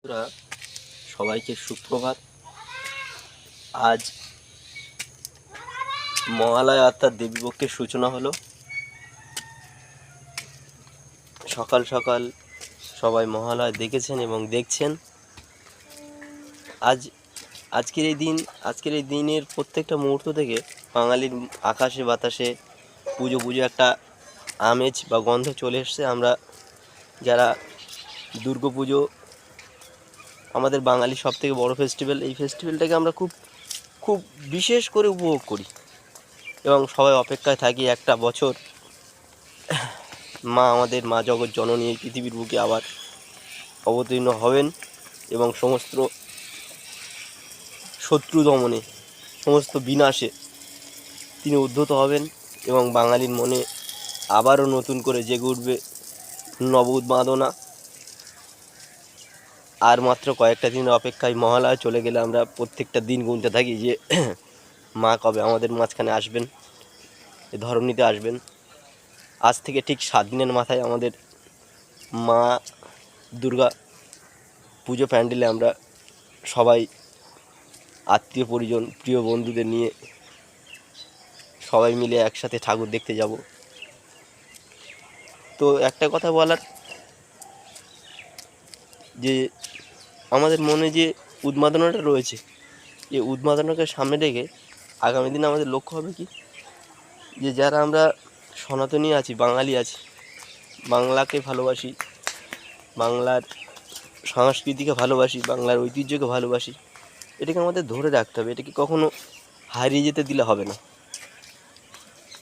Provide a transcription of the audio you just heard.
বন্ধুরা, সবাইকে সুপ্রভাত। আজ মহালয়া অর্থাৎ দেবীপক্ষের সূচনা হলো। সকাল সকাল সবাই মহালয়া দেখেছেন এবং দেখছেন। আজকের এই দিনের প্রত্যেকটা মুহূর্ত থেকে বাঙালির আকাশে বাতাসে পুজো একটা আমেজ বা গন্ধ চলে এসছে। আমরা যারা দুর্গাপুজো আমাদের বাঙালির সবথেকে বড় ফেস্টিভ্যাল, এই ফেস্টিভ্যালটাকে আমরা খুব বিশেষ করে উপভোগ করি এবং সবাই অপেক্ষায় থাকি একটা বছর আমাদের মা জগৎ জননী এই পৃথিবীর বুকে আবার অবতীর্ণ হবেন এবং সমস্ত শত্রু দমনে, সমস্ত বিনাশে তিনি উদ্ধত হবেন এবং বাঙালির মনে আবারও নতুন করে জেগে উঠবে নব উন্মাদনা। আর মাত্র কয়েকটা দিনের অপেক্ষায় মহালয়া চলে গেলে আমরা প্রত্যেকটা দিন গুনতে থাকি যে মা কবে আমাদের মাঝখানে আসবেন, এ ধরণীতে আসবেন। আজ থেকে ঠিক 7 দিনের মাথায় আমাদের মা দুর্গা পুজো প্যান্ডেলে আমরা সবাই আত্মীয় পরিজন প্রিয় বন্ধুদের নিয়ে সবাই মিলে একসাথে ঠাকুর দেখতে যাব। তো একটা কথা বলার, যে আমাদের মনে যে উন্মাদনাটা রয়েছে, এই উন্মাদনাকে সামনে রেখে আগামী দিনে আমাদের লক্ষ্য হবে কি, যে যারা আমরা সনাতনী আছি, বাঙালি আছি, বাংলাকে ভালোবাসি, বাংলার সংস্কৃতিকে ভালোবাসি, বাংলার ঐতিহ্যকে ভালোবাসি, এটাকে আমাদের ধরে রাখতে হবে। এটাকে কখনো হারিয়ে যেতে দিলে হবে না।